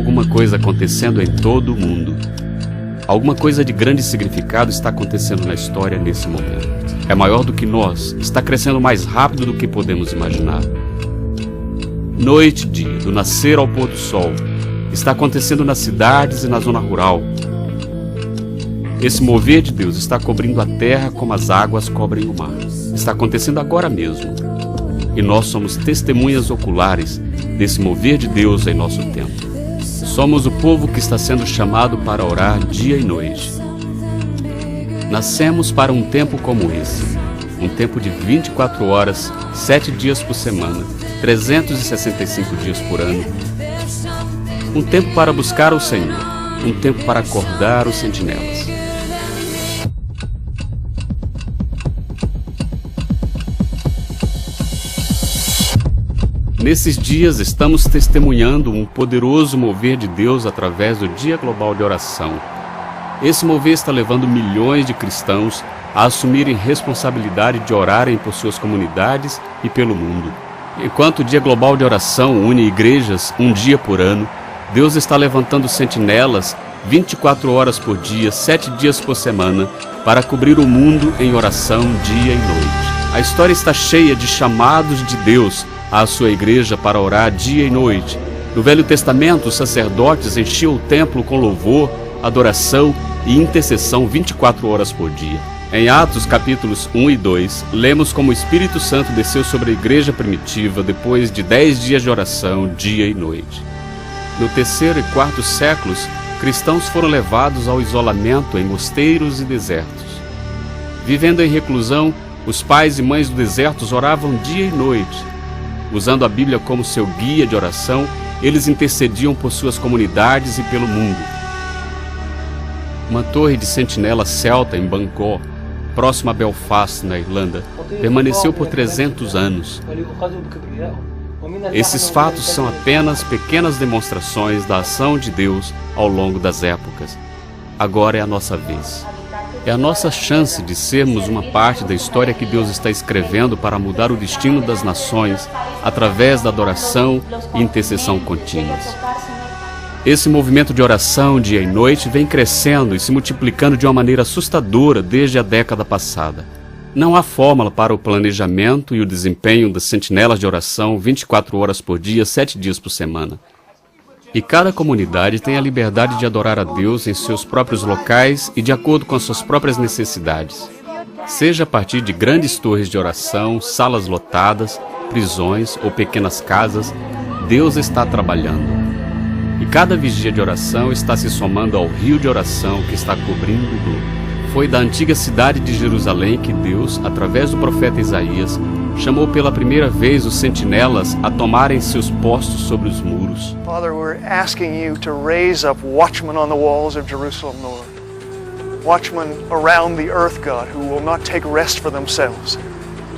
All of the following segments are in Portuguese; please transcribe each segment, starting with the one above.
alguma coisa acontecendo em todo o mundo. Alguma coisa de grande significado está acontecendo na história nesse momento. É maior do que nós, está crescendo mais rápido do que podemos imaginar. Noite e dia, do nascer ao pôr do sol, está acontecendo nas cidades e na zona rural. Esse mover de Deus está cobrindo a terra como as águas cobrem o mar. Está acontecendo agora mesmo. E nós somos testemunhas oculares desse mover de Deus em nosso tempo. Somos o povo que está sendo chamado para orar dia e noite. Nascemos para um tempo como esse. Um tempo de 24 horas, 7 dias por semana, 365 dias por ano. Um tempo para buscar o Senhor. Um tempo para acordar os sentinelas. Nesses dias estamos testemunhando um poderoso mover de Deus através do Dia Global de Oração. Esse mover está levando milhões de cristãos a assumirem responsabilidade de orarem por suas comunidades e pelo mundo. Enquanto o Dia Global de Oração une igrejas um dia por ano, Deus está levantando sentinelas 24 horas por dia, 7 dias por semana, para cobrir o mundo em oração dia e noite. A história está cheia de chamados de Deus à sua igreja para orar dia e noite. No Velho Testamento, os sacerdotes enchiam o templo com louvor, adoração e intercessão 24 horas por dia. Em Atos capítulos 1 e 2, lemos como o Espírito Santo desceu sobre a igreja primitiva depois de 10 dias de oração dia e noite. No 3º e 4º séculos, cristãos foram levados ao isolamento em mosteiros e desertos. Vivendo em reclusão, os pais e mães do deserto oravam dia e noite. Usando a Bíblia como seu guia de oração, eles intercediam por suas comunidades e pelo mundo. Uma torre de sentinela celta em Bangor, próxima a Belfast, na Irlanda, permaneceu por 300 anos. Esses fatos são apenas pequenas demonstrações da ação de Deus ao longo das épocas. Agora é a nossa vez. É a nossa chance de sermos uma parte da história que Deus está escrevendo para mudar o destino das nações através da adoração e intercessão contínuas. Esse movimento de oração dia e noite vem crescendo e se multiplicando de uma maneira assustadora desde a década passada. Não há fórmula para o planejamento e o desempenho das sentinelas de oração 24 horas por dia, 7 dias por semana. E cada comunidade tem a liberdade de adorar a Deus em seus próprios locais e de acordo com as suas próprias necessidades. Seja a partir de grandes torres de oração, salas lotadas, prisões ou pequenas casas, Deus está trabalhando. E cada vigia de oração está se somando ao rio de oração que está cobrindo o globo. Foi da antiga cidade de Jerusalém que Deus, através do profeta Isaías, chamou pela primeira vez os sentinelas a tomarem seus postos sobre os muros. Father, we're asking you to raise up watchmen on the walls of Jerusalem, Lord. Watchmen around the earth, God, who will not take rest for themselves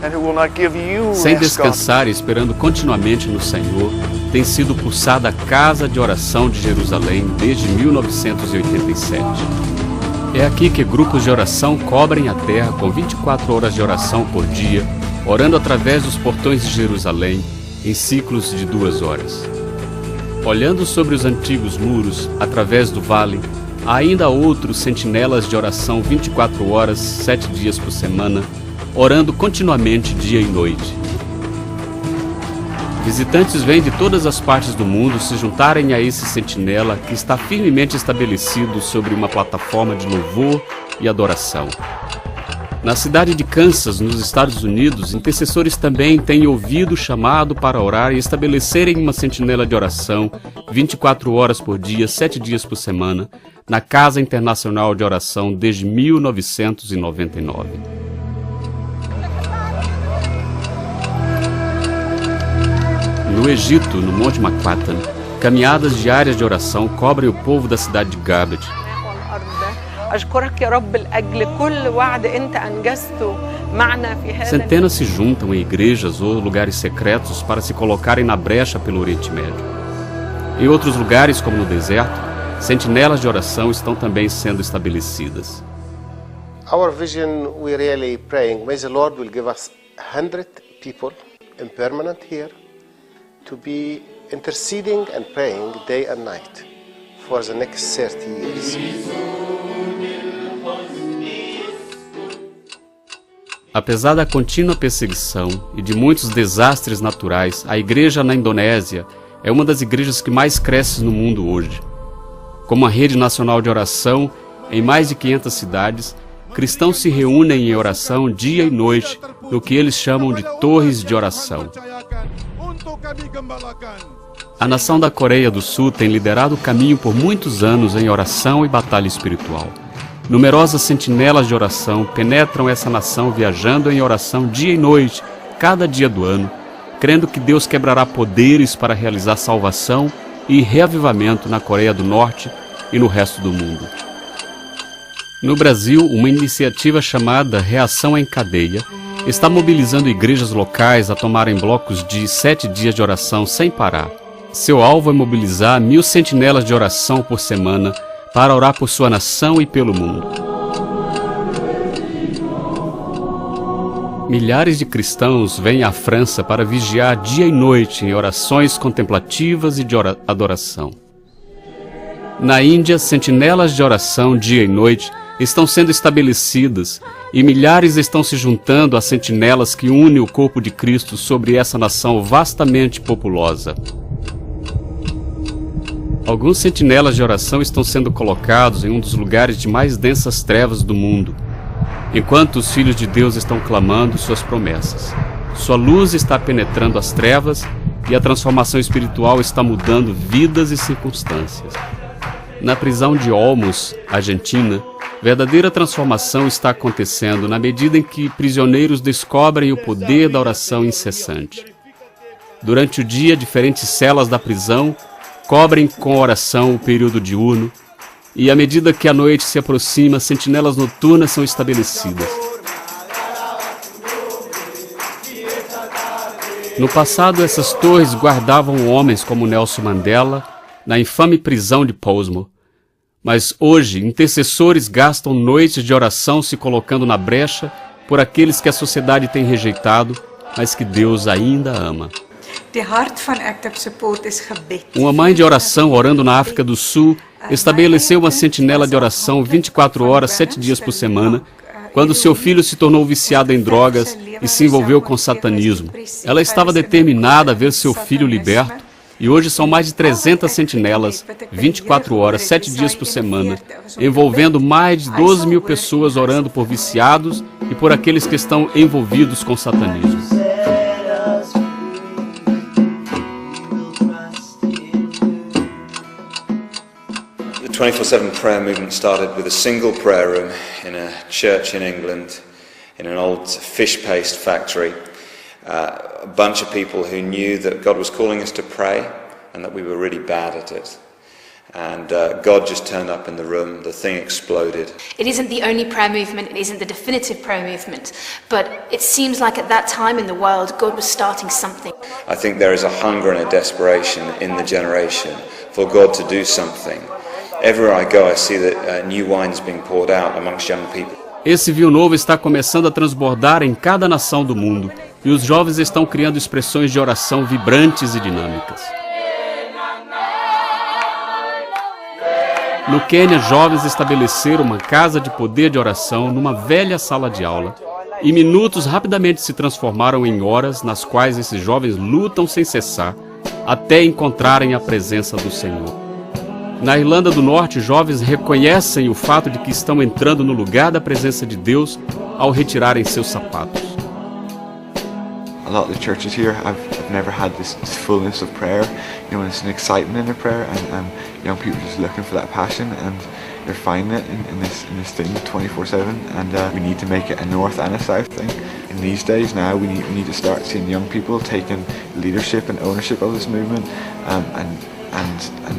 and who will not give you Sem rest, God. descansar e esperando continuamente no Senhor, tem sido pulsada a Casa de Oração de Jerusalém desde 1987. É aqui que grupos de oração cobrem a terra com 24 horas de oração por dia, orando através dos portões de Jerusalém, em ciclos de 2 horas. Olhando sobre os antigos muros, através do vale, há ainda outros sentinelas de oração 24 horas, 7 dias por semana, orando continuamente dia e noite. Visitantes vêm de todas as partes do mundo se juntarem a esse sentinela que está firmemente estabelecido sobre uma plataforma de louvor e adoração. Na cidade de Kansas, nos Estados Unidos, intercessores também têm ouvido o chamado para orar e estabelecerem uma sentinela de oração 24 horas por dia, 7 dias por semana, na Casa Internacional de Oração desde 1999. No Egito, no Monte Makpatan, caminhadas diárias de oração cobrem o povo da cidade de Garbage. Centenas se juntam em igrejas ou lugares secretos para se colocarem na brecha pelo Oriente Médio. Em outros lugares, como no deserto, sentinelas de oração estão também sendo estabelecidas. Our vision, we're really praying, may the Lord will give us 100 people impermanent here to be interceding and praying day and night. for the next 30 years. Apesar da contínua perseguição e de muitos desastres naturais, a igreja na Indonésia é uma das igrejas que mais cresce no mundo hoje. Com uma rede nacional de oração em mais de 500 cidades, cristãos se reúnem em oração dia e noite no que eles chamam de torres de oração. A nação da Coreia do Sul tem liderado o caminho por muitos anos em oração e batalha espiritual. Numerosas sentinelas de oração penetram essa nação viajando em oração dia e noite, cada dia do ano, crendo que Deus quebrará poderes para realizar salvação e reavivamento na Coreia do Norte e no resto do mundo. No Brasil, uma iniciativa chamada Reação em Cadeia está mobilizando igrejas locais a tomarem blocos de 7 dias de oração sem parar. Seu alvo é mobilizar 1000 sentinelas de oração por semana para orar por sua nação e pelo mundo. Milhares de cristãos vêm à França para vigiar dia e noite em orações contemplativas e de adoração. Na Índia, sentinelas de oração dia e noite estão sendo estabelecidas e milhares estão se juntando às sentinelas que unem o corpo de Cristo sobre essa nação vastamente populosa. Alguns sentinelas de oração estão sendo colocados em um dos lugares de mais densas trevas do mundo, enquanto os filhos de Deus estão clamando suas promessas. Sua luz está penetrando as trevas e a transformação espiritual está mudando vidas e circunstâncias. Na prisão de Olmos, Argentina, verdadeira transformação está acontecendo na medida em que prisioneiros descobrem o poder da oração incessante. Durante o dia, diferentes celas da prisão cobrem com oração o período diurno, e à medida que a noite se aproxima, sentinelas noturnas são estabelecidas. No passado, essas torres guardavam homens como Nelson Mandela na infame prisão de Portsmouth. Mas hoje, intercessores gastam noites de oração se colocando na brecha por aqueles que a sociedade tem rejeitado, mas que Deus ainda ama. Uma mãe de oração orando na África do Sul estabeleceu uma sentinela de oração 24 horas, 7 dias por semana, quando seu filho se tornou viciado em drogas e se envolveu com satanismo. Ela estava determinada a ver seu filho liberto, e hoje são mais de 300 sentinelas, 24 horas, 7 dias por semana, envolvendo mais de 12.000 pessoas orando por viciados e por aqueles que estão envolvidos com satanismo. The 24/7 prayer movement started with a single prayer room in a church in England, in an old fish paste factory. A bunch of people who knew that God was calling us to pray and that we were really bad at it. And God just turned up in the room, the thing exploded. It isn't the only prayer movement, it isn't the definitive prayer movement, but it seems like at that time in the world, God was starting something. I think there is a hunger and a desperation in the generation for God to do something. Everywhere I go, I see that new wine is being poured out amongst young people. Esse vinho novo está começando a transbordar em cada nação do mundo, e os jovens estão criando expressões de oração vibrantes e dinâmicas. No Quênia, jovens estabeleceram uma casa de poder de oração numa velha sala de aula, e minutos rapidamente se transformaram em horas nas quais esses jovens lutam sem cessar, até encontrarem a presença do Senhor. Na Irlanda do Norte, jovens reconhecem o fato de que estão entrando no lugar da presença de Deus ao retirarem seus sapatos. A lot of the churches here, I've never had this fullness of prayer. You know, it's an excitement in the prayer, and young people just looking for that passion, and they're finding it in this thing 24/7. And we need to make it a north and a south thing. In these days now, we need to start seeing young people taking leadership and ownership of this movement, and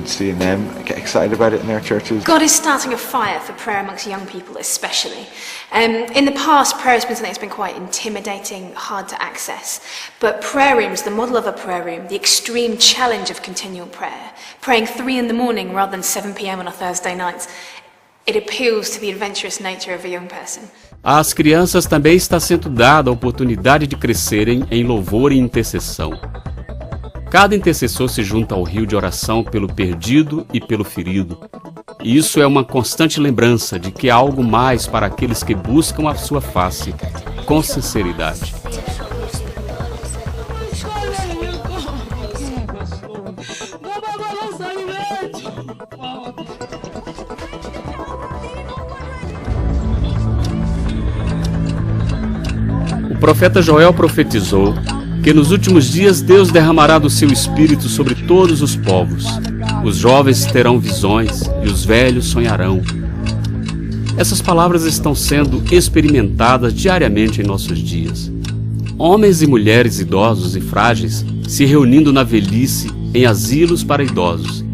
seeing them get excited about it in their churches. God is starting a fire for prayer amongst young people especially. In the past, prayer has been something that's been quite intimidating, hard to access. But prayer rooms, the model of a prayer room, the extreme challenge of continual prayer, praying 3 in the morning rather than 7 p.m. on a Thursday night, it appeals to the adventurous nature of a young person. Às crianças também está sendo dada a oportunidade de crescerem em louvor e intercessão. Cada intercessor se junta ao rio de oração pelo perdido e pelo ferido. E isso é uma constante lembrança de que há algo mais para aqueles que buscam a sua face com sinceridade. O profeta Joel profetizou que nos últimos dias Deus derramará do seu Espírito sobre todos os povos. Os jovens terão visões e os velhos sonharão. Essas palavras estão sendo experimentadas diariamente em nossos dias. Homens e mulheres idosos e frágeis se reunindo na velhice em asilos para idosos.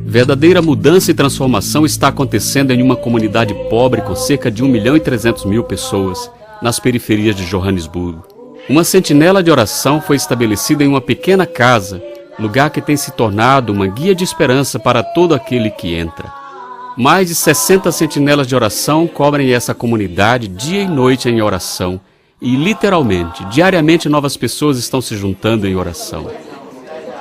Verdadeira mudança e transformação está acontecendo em uma comunidade pobre com cerca de 1.300.000 pessoas nas periferias de Johannesburgo. Uma sentinela de oração foi estabelecida em uma pequena casa, lugar que tem se tornado uma guia de esperança para todo aquele que entra. Mais de 60 sentinelas de oração cobrem essa comunidade dia e noite em oração, e literalmente, diariamente novas pessoas estão se juntando em oração.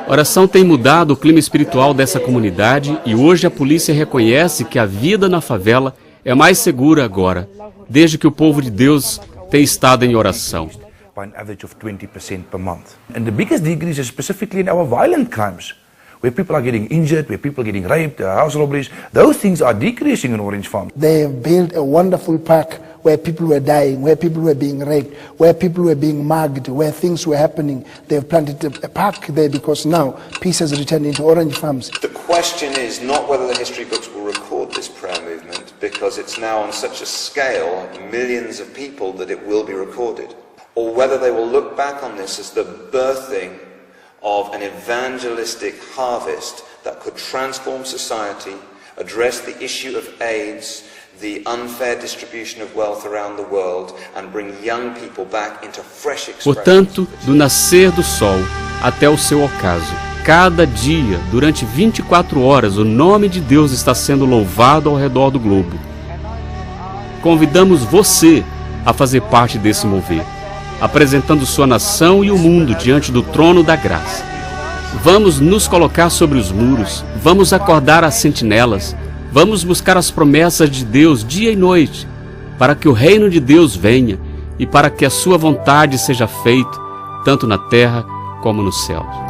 Oração tem mudado o clima espiritual dessa comunidade e hoje a polícia reconhece que a vida na favela é mais segura agora, desde que o povo de Deus tem estado em oração. By an average of 20% per month. And the biggest decrease is specifically in our violent crimes, where people are getting injured, where people are getting raped, house robberies. Those things are decreasing in Orange Farm. They have built a wonderful park where people were dying, where people were being raped, where people were being mugged, where things were happening. They have planted a park there because now peace has returned into Orange Farms. The question is not whether the history books will record this prayer movement, because it's now on such a scale, millions of people, that it will be recorded. Or whether they will look back on this as the birthing of an evangelistic harvest that could transform society, address the issue of AIDS, the unfair distribution of wealth around the world, and bring young people back into fresh expression. Portanto, do nascer do sol até o seu ocaso, cada dia, durante 24 horas, o nome de Deus está sendo louvado ao redor do globo. Convidamos você a fazer parte desse mover, apresentando sua nação e o mundo diante do trono da graça. Vamos nos colocar sobre os muros, vamos acordar as sentinelas, vamos buscar as promessas de Deus dia e noite, para que o reino de Deus venha e para que a sua vontade seja feita, tanto na terra como nos céus.